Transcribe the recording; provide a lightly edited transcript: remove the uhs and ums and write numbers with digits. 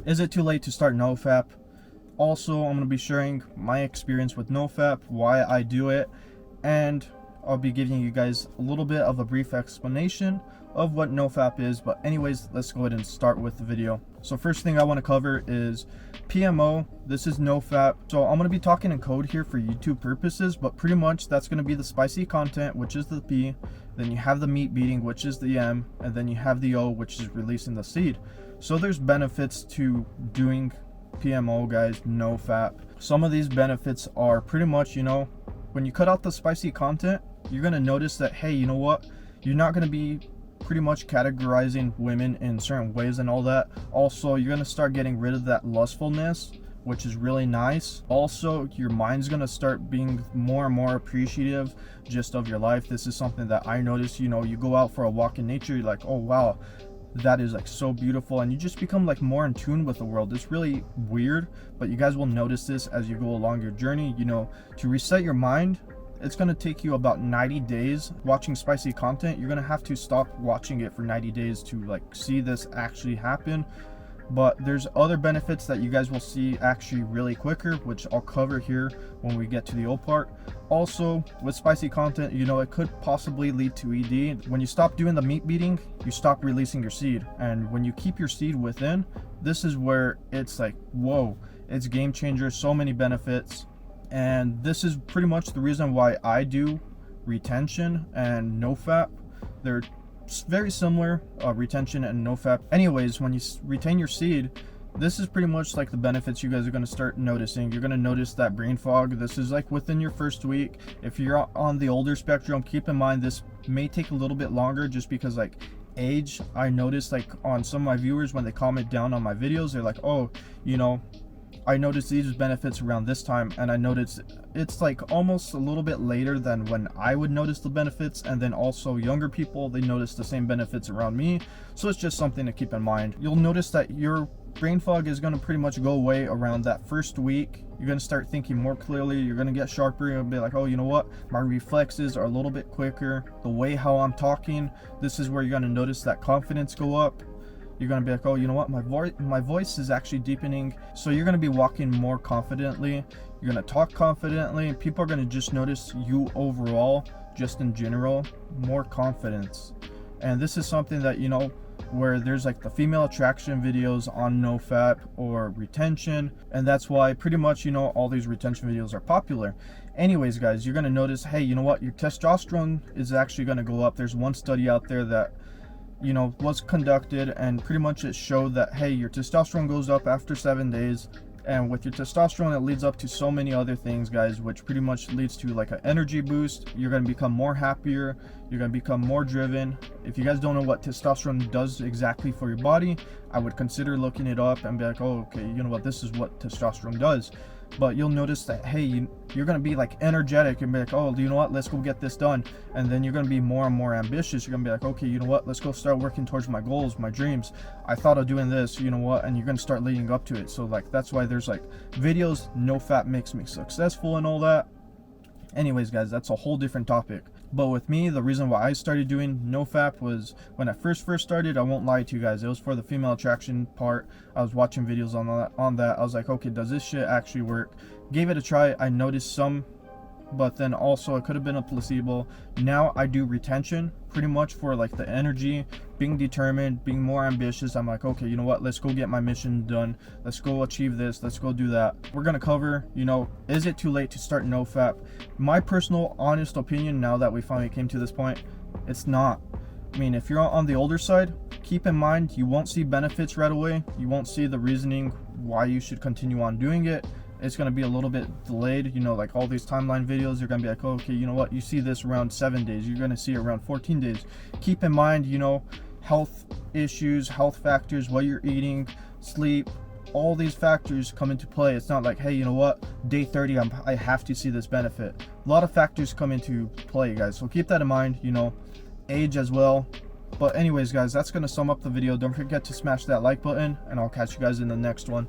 Is it too late to start Nofap? Also, I'm going to be sharing my experience with Nofap, why I do it, and I'll be giving you guys a little bit of a brief explanation of what Nofap is. But anyways, let's go ahead and start with the video. So first thing I want to cover is PMO. This is Nofap. So I'm going to be talking in code here for YouTube purposes, but pretty much that's going to be the spicy content, which is the P. Then you have the meat beating, which is the M, and then you have the O, which is releasing the seed. So there's benefits to doing PMO, guys, Nofap. Some of these benefits are pretty much, when you cut out the spicy content, you're going to notice that, hey, you know what? You're not going to be pretty much categorizing women in certain ways and all that. Also, you're going to start getting rid of that lustfulness, which is really nice. Also, your mind's going to start being more and more appreciative just of your life. This is something that I noticed. You go out for a walk in nature, you're like, oh wow, that is like so beautiful, and you just become like more in tune with the world. It's really weird, but you guys will notice this as you go along your journey. To reset your mind, it's going to take you about 90 days. Watching spicy content, you're going to have to stop watching it for 90 days to like see this actually happen. But there's other benefits that you guys will see actually really quicker, which I'll cover here when we get to the O part. Also, with spicy content, it could possibly lead to ED. When you stop doing the meat beating, you stop releasing your seed. And when you keep your seed within, this is where it's like, whoa, it's game changer, so many benefits. And this is pretty much the reason why I do retention and Nofap. They're very similar, retention and Nofap. Anyways, when you retain your seed, this is pretty much like the benefits you guys are going to start noticing. You're going to notice that brain fog. This is like within your first week. If you're on the older spectrum, keep in mind this may take a little bit longer just because like age. I noticed like on some of my viewers when they comment down on my videos, they're like, oh, I noticed these benefits around this time, and I noticed it's like almost a little bit later than when I would notice the benefits. And then also younger people, they notice the same benefits around me. So it's just something to keep in mind. You'll notice that your brain fog is going to pretty much go away around that first week. You're going to start thinking more clearly. You're going to get sharper. You'll be like, oh, you know what? My reflexes are a little bit quicker. The way how I'm talking, this is where you're going to notice that confidence go up. You're going to be like, oh, you know what? My voice is actually deepening. So you're going to be walking more confidently. You're going to talk confidently. People are going to just notice you overall, just in general, more confidence. And this is something that, where there's like the female attraction videos on Nofap or retention. And that's why pretty much, all these retention videos are popular. Anyways, guys, you're going to notice, hey, you know what? Your testosterone is actually going to go up. There's one study out there that was conducted, and pretty much it showed that, hey, your testosterone goes up after 7 days. And with your testosterone, it leads up to so many other things, guys, which pretty much leads to like an energy boost. You're going to become more happier. You're going to become more driven. If you guys don't know what testosterone does exactly for your body, I would consider looking it up and be like, oh, okay, you know what, this is what testosterone does. But you'll notice that, hey, you're going to be like energetic and be like, oh, you know what, let's go get this done. And then you're going to be more and more ambitious. You're going to be like, okay, you know what, let's go start working towards my goals, my dreams. I thought of doing this, you know what, and you're going to start leading up to it. So like, that's why there's like videos, Nofap makes me successful and all that. Anyways, guys, that's a whole different topic. But with me, the reason why I started doing Nofap was when I first started. I won't lie to you guys, it was for the female attraction part. I was watching videos on that. I was like, okay, does this shit actually work? Gave it a try. I noticed some, but then also it could have been a placebo. Now I do retention pretty much for like the energy, being determined, being more ambitious. I'm like, okay, you know what, let's go get my mission done. Let's go achieve this. Let's go do that. We're going to cover, is it too late to start Nofap? My personal honest opinion, now that we finally came to this point, it's not. I mean, if you're on the older side, keep in mind, you won't see benefits right away. You won't see the reasoning why you should continue on doing it. It's going to be a little bit delayed, like all these timeline videos, you're going to be like, oh, okay, you know what, you see this around 7 days, you're going to see it around 14 days. Keep in mind, health issues, health factors, what you're eating, sleep, all these factors come into play. It's not like, hey, you know what, day 30, I have to see this benefit. A lot of factors come into play, guys, so keep that in mind, age as well. But anyways, guys, that's going to sum up the video. Don't forget to smash that like button, and I'll catch you guys in the next one.